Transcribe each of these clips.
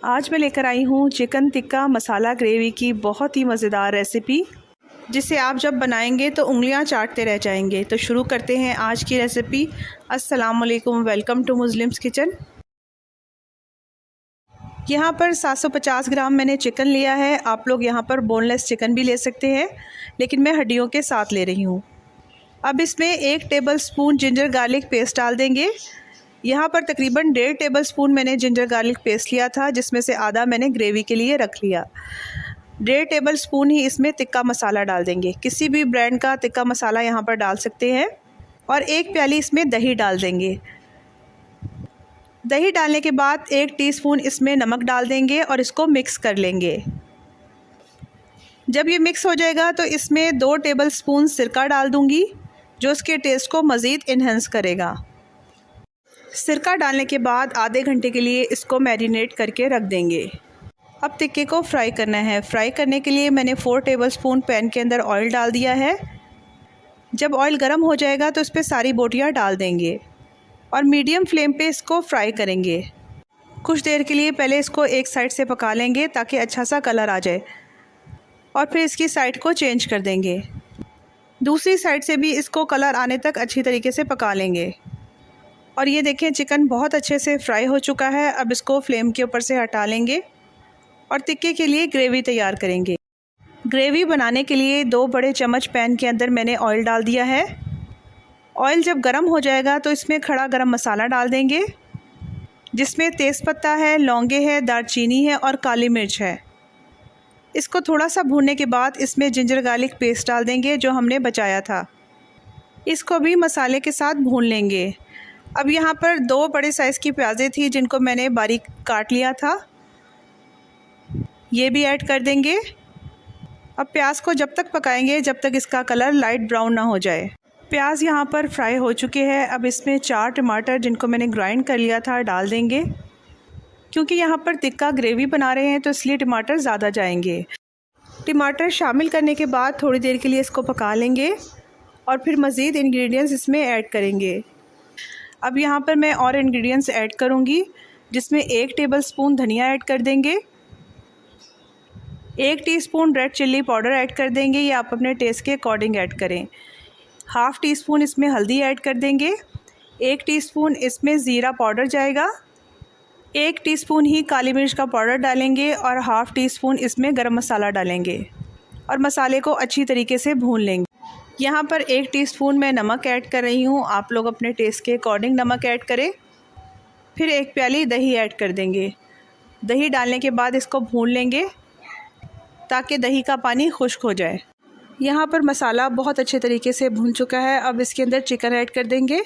आज मैं लेकर आई हूँ चिकन टिक्का मसाला ग्रेवी की बहुत ही मज़ेदार रेसिपी, जिसे आप जब बनाएंगे तो उंगलियां चाटते रह जाएंगे। तो शुरू करते हैं आज की रेसिपी। अस्सलाम वालेकुम, वेलकम टू मुस्लिम्स किचन। यहाँ पर 750 ग्राम मैंने चिकन लिया है। आप लोग यहाँ पर बोनलेस चिकन भी ले सकते हैं, लेकिन मैं हड्डियों के साथ ले रही हूँ। अब इसमें 1 table spoon ginger garlic paste डाल देंगे। यहाँ पर तकरीबन 1.5 टेबल स्पून मैंने जिंजर गार्लिक पेस्ट लिया था, जिसमें से आधा मैंने ग्रेवी के लिए रख लिया। 1.5 टेबल स्पून ही इसमें तिक्का मसाला डाल देंगे। किसी भी ब्रांड का तिक्का मसाला यहाँ पर डाल सकते हैं। और 1 प्याली इसमें दही डाल देंगे। दही डालने के बाद 1 टीस्पून इसमें नमक डाल देंगे और इसको मिक्स कर लेंगे। जब ये मिक्स हो जाएगा तो इसमें 2 टेबल स्पून सिरका डाल दूँगी, जो इसके टेस्ट को मज़ीद इन्हेंस करेगा। सिरका डालने के बाद आधे घंटे के लिए इसको मैरिनेट करके रख देंगे। अब टिक्के को फ्राई करना है। फ्राई करने के लिए मैंने 4 टेबलस्पून पैन के अंदर ऑयल डाल दिया है। जब ऑयल गर्म हो जाएगा तो इस पर सारी बोटियां डाल देंगे और मीडियम फ्लेम पे इसको फ्राई करेंगे। कुछ देर के लिए पहले इसको एक साइड से पका लेंगे ताकि अच्छा सा कलर आ जाए, और फिर इसकी साइड को चेंज कर देंगे। दूसरी साइड से भी इसको कलर आने तक अच्छी तरीके से पका लेंगे। और ये देखें, चिकन बहुत अच्छे से फ्राई हो चुका है। अब इसको फ्लेम के ऊपर से हटा लेंगे और टिक्के के लिए ग्रेवी तैयार करेंगे। ग्रेवी बनाने के लिए 2 बड़े चम्मच पैन के अंदर मैंने ऑयल डाल दिया है। ऑयल जब गर्म हो जाएगा तो इसमें खड़ा गरम मसाला डाल देंगे, जिसमें तेज़पत्ता है, लौंगे है, दालचीनी है और काली मिर्च है। इसको थोड़ा सा भूनने के बाद इसमें जिंजर गार्लिक पेस्ट डाल देंगे, जो हमने बचाया था। इसको भी मसाले के साथ भून लेंगे। अब यहाँ पर 2 बड़े साइज़ की प्याज़ें थी, जिनको मैंने बारीक काट लिया था। ये भी ऐड कर देंगे। अब प्याज को जब तक पकाएंगे जब तक इसका कलर लाइट ब्राउन ना हो जाए। प्याज यहाँ पर फ्राई हो चुके हैं। अब इसमें 4 टमाटर, जिनको मैंने ग्राइंड कर लिया था, डाल देंगे। क्योंकि यहाँ पर तिक्का ग्रेवी बना रहे हैं तो इसलिए टमाटर ज़्यादा जाएंगे। टमाटर शामिल करने के बाद थोड़ी देर के लिए इसको पका लेंगे और फिर मज़ीद इंग्रेडिएंट्स इसमें ऐड करेंगे। अब यहाँ पर मैं और इंग्रेडिएंट्स ऐड करूँगी, जिसमें 1 टेबलस्पून धनिया ऐड कर देंगे, 1 teaspoon red chilli powder add कर देंगे। ये आप अपने टेस्ट के अकॉर्डिंग ऐड करें। ½ टीस्पून इसमें हल्दी ऐड कर देंगे। 1 टीस्पून इसमें ज़ीरा पाउडर जाएगा। 1 टीस्पून ही काली मिर्च का पाउडर डालेंगे और ½ टीस्पून इसमें गरम मसाला डालेंगे और मसाले को अच्छी तरीके से भून लेंगे। यहाँ पर 1 टीस्पून मैं नमक ऐड कर रही हूँ। आप लोग अपने टेस्ट के अकॉर्डिंग नमक ऐड करें। फिर 1 प्याली दही ऐड कर देंगे। दही डालने के बाद इसको भून लेंगे ताकि दही का पानी खुश्क हो जाए। यहाँ पर मसाला बहुत अच्छे तरीके से भून चुका है। अब इसके अंदर चिकन ऐड कर देंगे।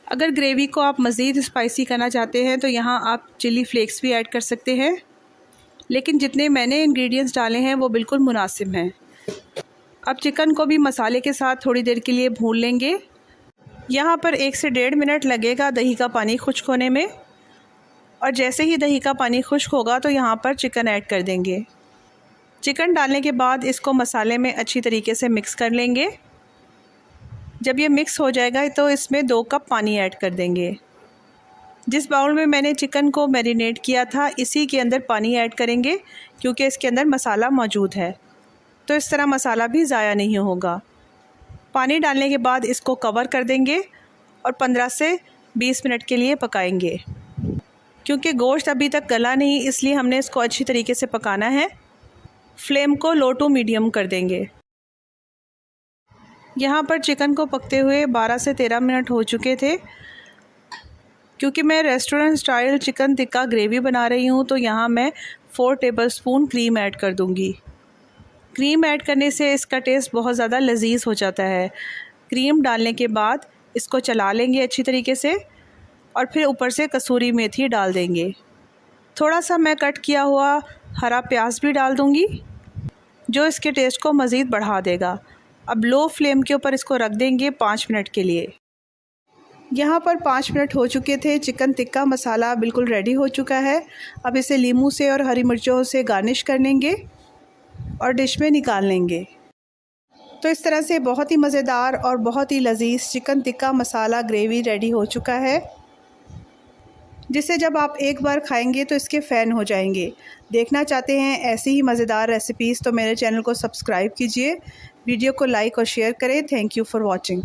अगर ग्रेवी को आप मज़ीद स्पाइसी करना चाहते हैं तो यहाँ आप चिली फ्लेक्स भी ऐड कर सकते हैं, लेकिन जितने मैंने इंग्रेडिएंट्स डाले हैं वो बिल्कुल मुनासिब हैं। अब चिकन को भी मसाले के साथ थोड़ी देर के लिए भून लेंगे। यहाँ पर 1 से 1.5 मिनट लगेगा दही का पानी खुश्क होने में। और जैसे ही दही का पानी खुश्क होगा तो यहाँ पर चिकन ऐड कर देंगे। चिकन डालने के बाद इसको मसाले में अच्छी तरीके से मिक्स कर लेंगे। जब ये मिक्स हो जाएगा तो इसमें 2 कप पानी ऐड कर देंगे। जिस बाउल में मैंने चिकन को मैरिनेट किया था, इसी के अंदर पानी ऐड करेंगे, क्योंकि इसके अंदर मसाला मौजूद है, तो इस तरह मसाला भी ज़ाया नहीं होगा। पानी डालने के बाद इसको कवर कर देंगे और 15 से 20 मिनट के लिए पकाएंगे। क्योंकि गोश्त अभी तक गला नहीं, इसलिए हमने इसको अच्छी तरीके से पकाना है। फ्लेम को लो टू मीडियम कर देंगे। यहाँ पर चिकन को पकते हुए 12 से 13 मिनट हो चुके थे। क्योंकि मैं restaurant style chicken tikka gravy बना रही हूँ, तो यहाँ मैं 4 टेबलस्पून क्रीम ऐड कर दूँगी। क्रीम ऐड करने से इसका टेस्ट बहुत ज़्यादा लजीज हो जाता है। क्रीम डालने के बाद इसको चला लेंगे अच्छी तरीके से और फिर ऊपर से कसूरी मेथी डाल देंगे। थोड़ा सा मैं कट किया हुआ हरा प्याज भी डाल दूँगी, जो इसके टेस्ट को मज़ीद बढ़ा देगा। अब लो फ्लेम के ऊपर इसको रख देंगे 5 मिनट के लिए। यहाँ पर 5 मिनट हो चुके थे। चिकन टिक्का मसाला बिल्कुल रेडी हो चुका है। अब इसे नींबू से और हरी मिर्चों से गार्निश कर लेंगे और डिश में निकाल लेंगे। तो इस तरह से बहुत ही मज़ेदार और बहुत ही लजीज chicken tikka masala gravy ready हो चुका है। जिससे जब आप एक बार खाएंगे तो इसके फ़ैन हो जाएंगे। देखना चाहते हैं ऐसी ही मज़ेदार रेसिपीज़ तो मेरे चैनल को सब्सक्राइब कीजिए, वीडियो को लाइक और शेयर करें। Thank you for watching.